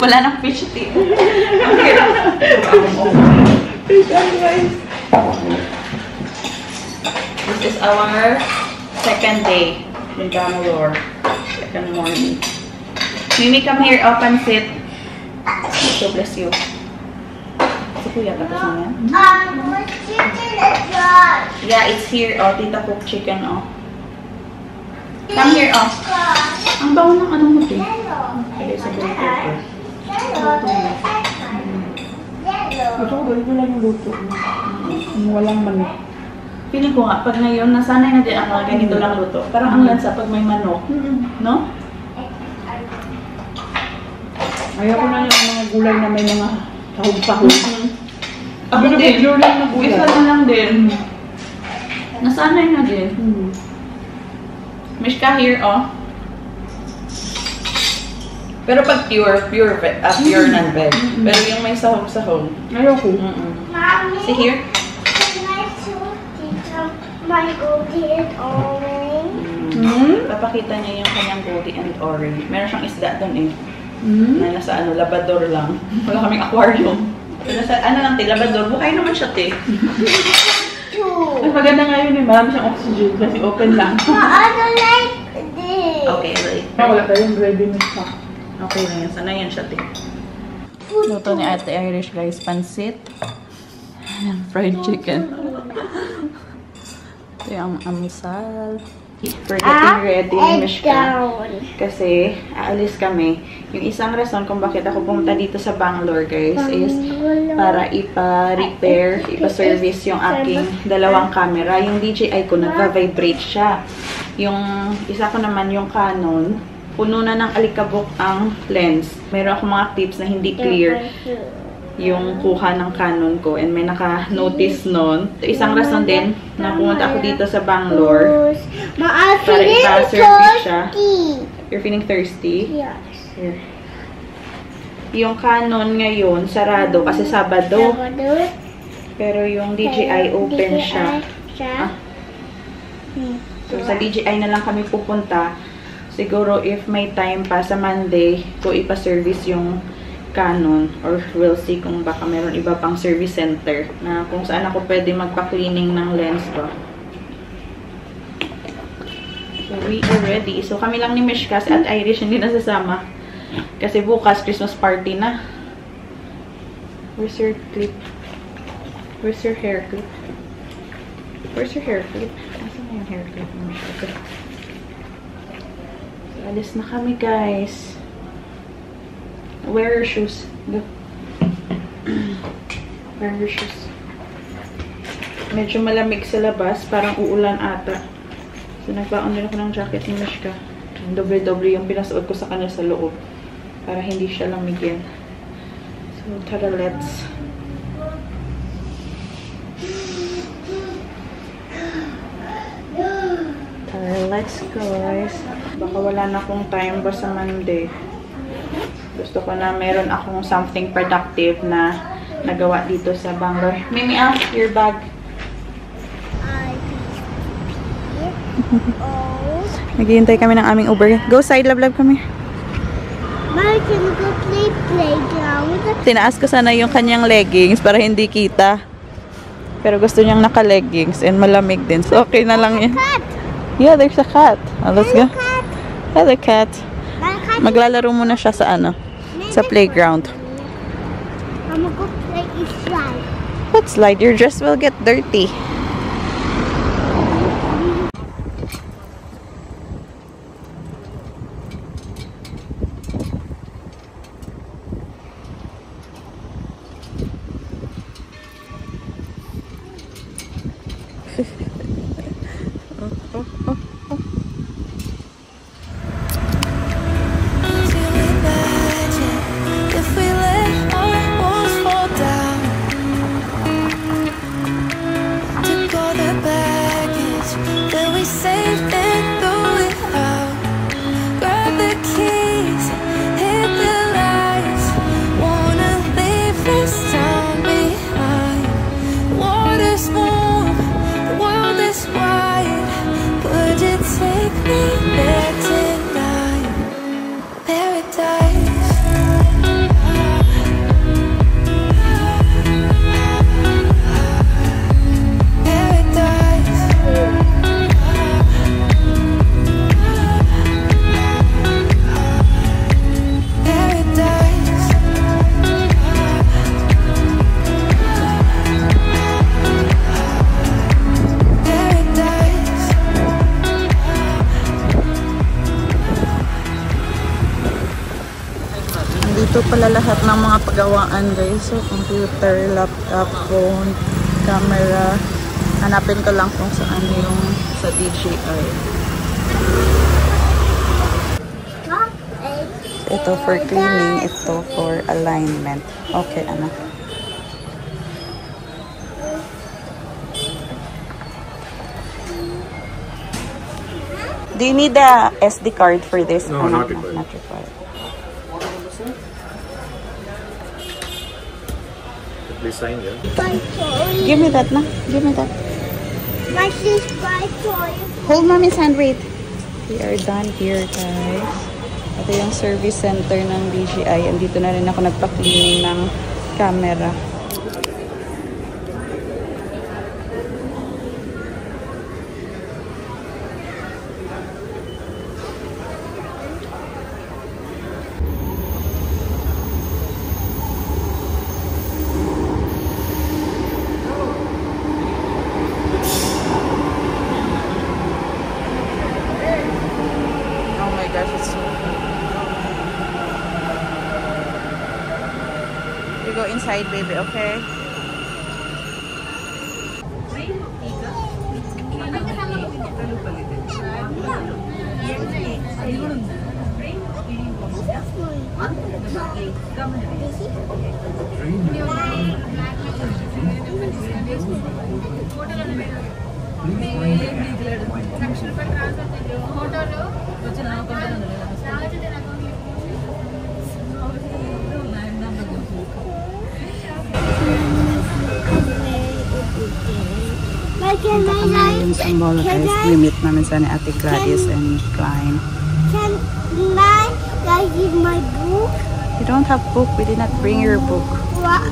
Wala nang fish tea. Okay. This is our second day in Bangalore. Second morning. Mimi, come here. Open sit. So bless you. So, kuya, tapos na yan? What chicken is that? Yeah, it's here. Oh, tita cook chicken. Oh. Come here. Oh. Ang bawo ng ano mo, te? Okay, sa bell pepper. Yellow. Ito lang yung luto. Walang manok. Feeling ko nga, pag ngayon, nasanay na din ako ganito lang luto. Parang ang lansa pag may manok. No? Ayaw ko na yung mga gulay na may mga tahog-tahog. Ako din. Pure lang na gulay. Isa na lang din. Nasanay na din. Mishka here, oh. Pero pag pure non-veg. Pero yung may sahog-sahog. Ayaw ko. Mommy, See here? can I show my goldie and orange? Papakita niya yung kanyang goldie and orange. Meron siyang isda doon eh. Na nasa ano, labador lang. Wala kaming aquarium. So, nasa, ano lang, te, labador. Buhay naman siya, te. Two. Ay, maganda nga yun eh. Marami siyang oxygen kasi open lang. I don't like this. Okay, wait. Wala tayong gravy mix pa. Okay na yan. Sana yan siya, te. Luto ni Ate Irish, guys. Pansit. And fried chicken. Ito yung amisal. We're getting ready, Mishka. Kasi, aalis kami. Yung isang rason kung bakit ako pumunta dito sa Bangalore, guys, is para ipa-repair, ipa-service yung aking dalawang camera. Yung DJI ko, nagva-vibrate siya. Yung isa ko naman, yung Canon, puno na ng alikabok ang lens. Meron akong mga clips na hindi clear yung kuha ng Canon ko. And may naka-notice nun. Ito isang rason din na pumunta ako dito sa Bangalore. Para ipa-service siya. You're feeling thirsty? Yes. Here. Yung Canon ngayon, sarado kasi Sabado. Pero yung DJI open siya. So sa DJI na lang kami pupunta. Siguro if may time pa sa Monday, ko ipa-service yung Canon, or we'll see kung baka meron iba pang service center na kung saan ako pwede magpa-cleaning ng lens ko. So we are ready. So kami lang ni Mishka at Irish hindi nasasama kasi bukas Christmas party na. Where's your clip? Where's your hair clip? Where's your hair clip? Asan na yung hair clip ni Mishka? So alis na kami, guys. Wear your shoes. Go. Wear your shoes. Medyo malamig sa labas. Parang uulan ata. So, nagbaon din ako ng jacket ni Mishka. Doble-doble yung pinasuot ko sa kanya sa loob. Para hindi siya lamigin. So, tara, let's. Tara, let's go, guys. Baka wala na akong time ba sa Monday. Gusto ko na meron akong something productive na nagawa dito sa Bangalore. Mimi, your bag. Naghihintay kami ng aming Uber. Go side, love, kami. Mama, can we go playground? Tinaas ko sana yung kanyang leggings para hindi kita. Pero gusto niyang naka-leggings and malamig din. So, okay na lang yan. Cat. Yeah, there's a cat. Oh, let's go. Cat. Hello, cat. Cat. Maglalaro muna siya sa ano? Sa playground. I'm gonna go play a slide. What slide? Your dress will get dirty. Waters move, the world is wide. Put Ito pala lahat ng mga pagawaan guys. So, computer, laptop, phone, camera. Hanapin ko lang kung saan yung sa DJI. Ito for cleaning, ito for alignment. Okay, anak. Do you need a SD card for this? No, not required. Not required. Please sign here. Give me that na. Give me that. My sis buy toy. Hold mommy's hand, wait. We are done here, guys. Ito yung service center ng DJI. Andito na rin ako nagpa-cleaning ng camera. You go inside, baby, okay? Punta kami ngayon sa mall, guys. We-meet namin sa ni Ate Gladys and Klein. Can I give my book? You don't have book. We did not bring your book. Why?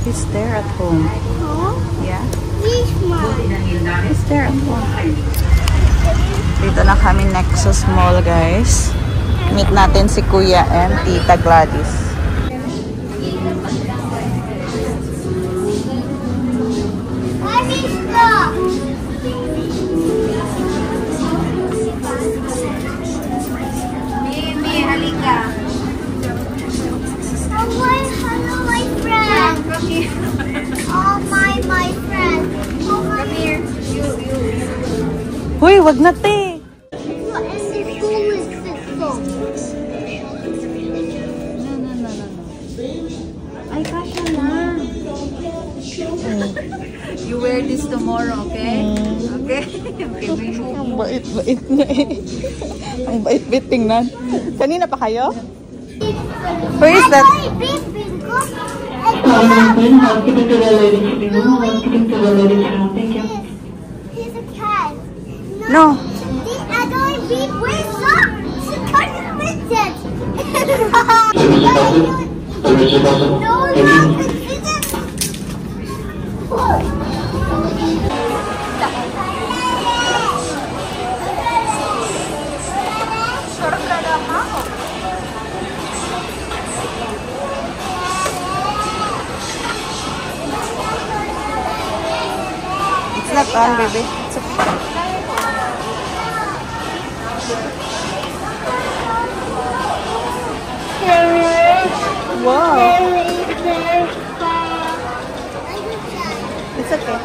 It's there at home. Huh? Yeah? This one. It's there at home. Dito na kami Nexus Mall, guys. Meet natin si Kuya and Tita Gladys. Hoy, wag na te! What is the coolest phone? No. Ay, kasha lang. You wear this tomorrow, okay? Okay? Ang bait-bait na eh. Ang bait-bait tingnan. Kanina pa kayo? Who is that? He's a cat. No. These annoying people with socks. Cut the princess. No, It's not on, baby. It's okay. Wow. It's okay.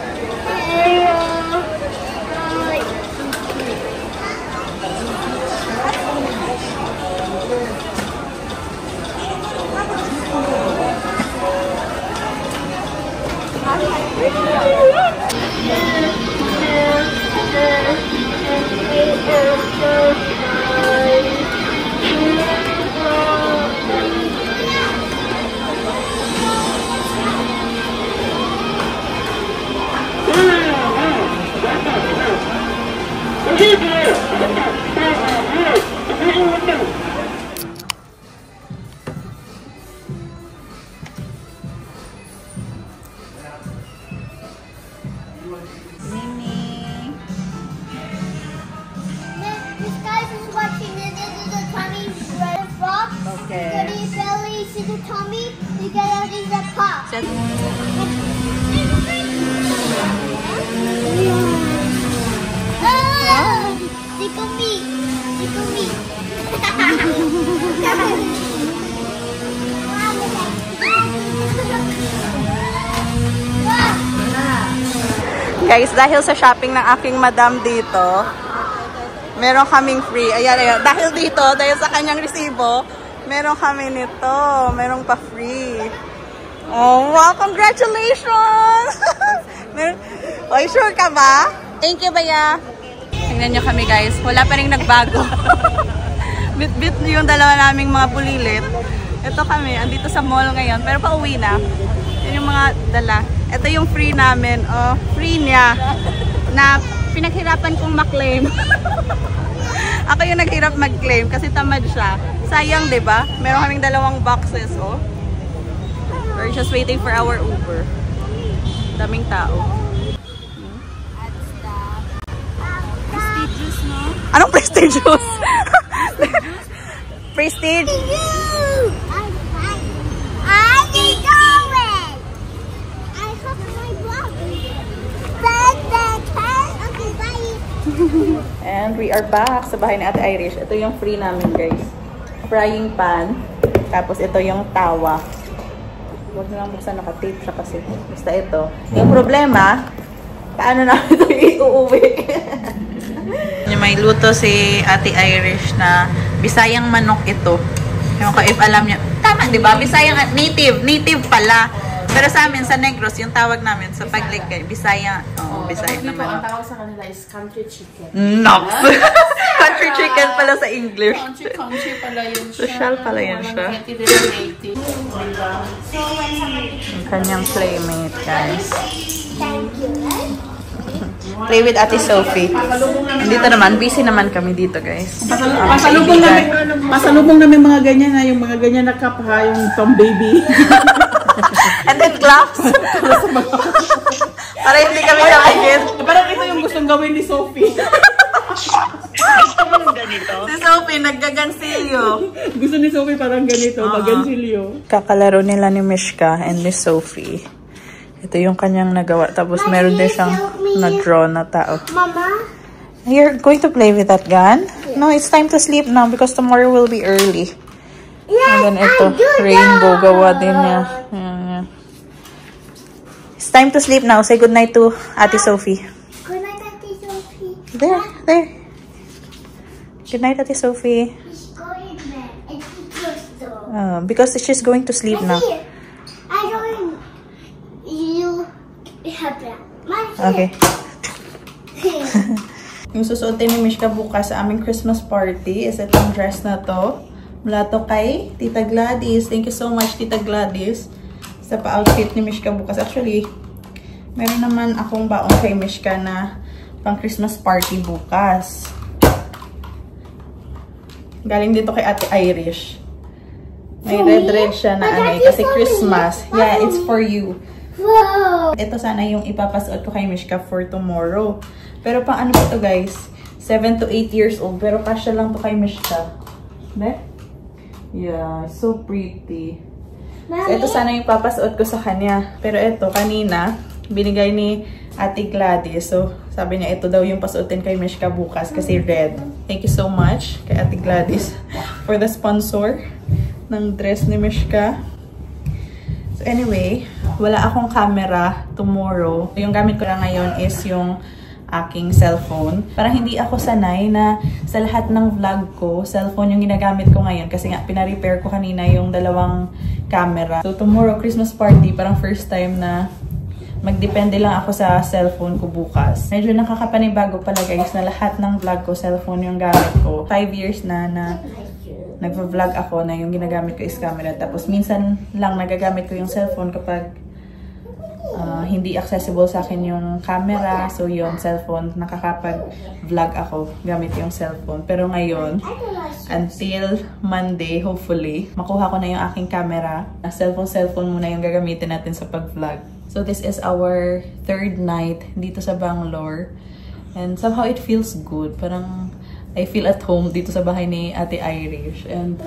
This guy is watching it. This is a tummy red box. Okay. Got his belly, see the tummy. You get out in the pot. Tickle me. Tickle me. Guys, dahil sa shopping ng aking madam dito, meron kaming free. Ayan, ayan. Dahil dito, dahil sa kanyang resibo, meron kami nito. Meron pa free. Oh, wow! Congratulations! Oy, sure ka ba? Thank you, Baya. Tingnan nyo kami, guys. Wala pa rin nagbago. Bit-bit yung dalawa naming mga bulilit. Ito kami, andito sa mall ngayon. Pero pauwi na. Yan yung mga dala. Ito yung free namin. Oh, free niya. Na pinaghirapan kong maklaim. Ako yung naghirap mag-claim kasi tamad siya. Sayang, diba? Meron kaming dalawang boxes, oh. We're just waiting for our Uber. Daming tao. Prestigious, no? Anong prestigious? Prestige? I need going. I hope my blog. Okay, bye. And we are back sa bahay ni Ate Irish. Ito yung free namin, guys. Frying pan. Tapos ito yung tawa. Huwag na lang buksan, naka-tape siya kasi. Basta ito. Yung problema, paano namin ito iuuwi? May luto si Ate Irish na Bisayang manok ito. Yung if alam niya. Tama, di ba? Bisayang native. Native pala. Pero sa amin, sa Negros, yung tawag namin sa pagligay, Bisaya. Oo, Bisaya naman. Ang tawag sa kanila is country chicken. Nope. Country chicken pala sa English. Country pala yun siya. Social pala yan siya. Ang kanyang playmate, guys. Thank you. Play with Ate Sophie. Dito naman, busy naman kami dito, guys. Pasalubong namin mga ganyan na yung mga ganyan na cup ha, yung pang baby. And then gloves. Para hindi kami nakagin. Parang ito yung gustong gawin ni Sophie. Si Sophie, naggagansilyo. Gusto ni Sophie parang ganito, magansilyo. Kakalaro nila ni Mishka and ni Sophie. Ito yung kanyang nagawa. Tapos meron din siyang na-draw na tao. Mama? You're going to play with that gun? No, it's time to sleep now because tomorrow will be early. Yes, And then ito, rainbow gawa din niya. Yan. It's time to sleep now. Say goodnight to Ate Sophie. Good night, Auntie Sophie. There. Good night, Ate Sophie. She's going to bed. And she closed the door. Because she's going to sleep now. I don't. You have that. Okay. Yung susuotin ni Mishka bukas sa aming Christmas party is itong dress na to. Mula to kay Tita Gladys. Thank you so much, Tita Gladys, sa pa-outfit ni Mishka bukas. Actually, meron naman akong baon kay Mishka na pang Christmas party bukas. Galing dito kay Ate Irish. May red siya na ano kasi Christmas. Yeah, it's for you. Wow. Ito sana yung ipapasuot ko kay Mishka for tomorrow. Pero pang ano pa to, guys? 7 to 8 years old. Pero kasya lang to kay Mishka. Be? Yeah, so pretty. So, ito sana yung papasuot ko sa kanya. Pero ito, kanina, binigay ni Ate Gladys. So, sabi niya, ito daw yung pasuotin kay Mishka bukas kasi red. Thank you so much kay Ate Gladys for the sponsor ng dress ni Mishka. So, anyway, wala akong camera tomorrow. Yung gamit ko lang ngayon is yung aking cellphone. Parang hindi ako sanay na sa lahat ng vlog ko, cellphone yung ginagamit ko ngayon kasi nga pina-repair ko kanina yung dalawang camera. So tomorrow, Christmas party, parang first time na magdepende lang ako sa cellphone ko bukas. Medyo nakakapanibago pala, guys, na lahat ng vlog ko, cellphone yung gamit ko. 5 years na nagva-vlog ako na yung ginagamit ko is camera. Tapos minsan lang nagagamit ko yung cellphone kapag hindi accessible sa akin yung camera. So yun, cellphone, nakakapag-vlog ako gamit yung cellphone. Pero ngayon, until Monday, hopefully, makuha ko na yung aking camera. Cellphone muna yung gagamitin natin sa pag-vlog. So this is our 3rd night dito sa Bangalore. And somehow it feels good. Parang I feel at home dito sa bahay ni Ate Irish. And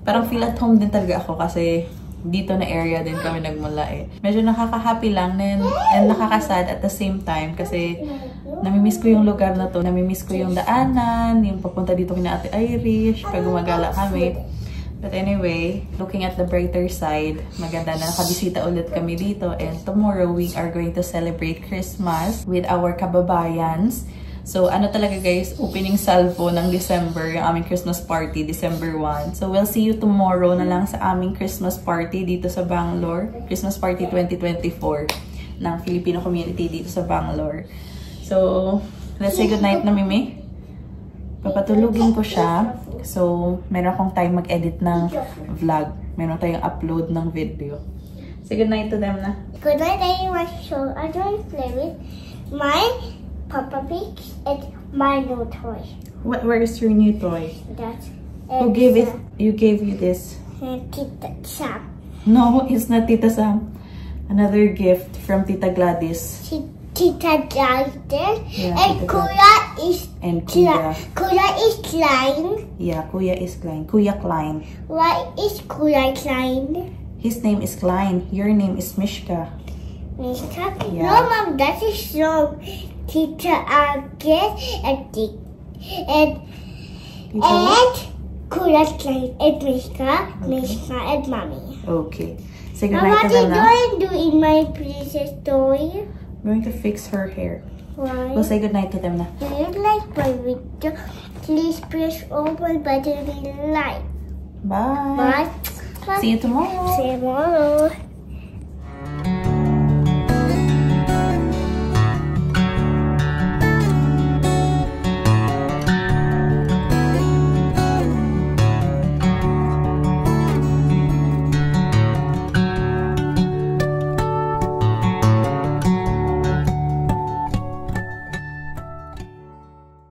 parang feel at home din talaga ako kasi dito na area din kami nagmula eh. Medyo nakaka-happy lang and nakaka-sad at the same time kasi namimiss ko yung lugar na to. Namimiss ko yung daanan, yung papunta dito kina Ate Irish, pag gumagala kami. But anyway, looking at the brighter side, maganda na nakabisita ulit kami dito. And tomorrow, we are going to celebrate Christmas with our kababayans. So, ano talaga guys, opening salvo ng December, yung aming Christmas party, December 1. So, we'll see you tomorrow na lang sa aming Christmas party dito sa Bangalore. Christmas Party 2024 ng Filipino community dito sa Bangalore. So, let's say goodnight na, Mimi. Papatulugin ko siya. So, meron akong time mag-edit ng vlog. Meron tayong upload ng video. Say goodnight to them na. Good night, everyone. So I'm going to play with my Papa Pig and my new toy. Where is your new toy? That's Who gave it? You gave you this? Tita Sam. No, it's not Tita Sam. Another gift from Tita Gladys. Tita Gladys. Yeah, And Tita Kuya is And Kuya. Kuya is Klein. Yeah, Kuya is Klein. Kuya Klein. Why is Kuya Klein? His name is Klein. Your name is Mishka. Mishka? Yeah. No, Mom, that is wrong. Tita Agnes and Kuya Klein and Mishka, Mishka and Mommy. Okay. Say Mom, goodnight what to are them you now. going to do in my princess toy? I'm going to fix her hair. Why? We'll say goodnight to them na. Do you like my video? Please press all my button and like. Bye. Bye. See you tomorrow. See you tomorrow.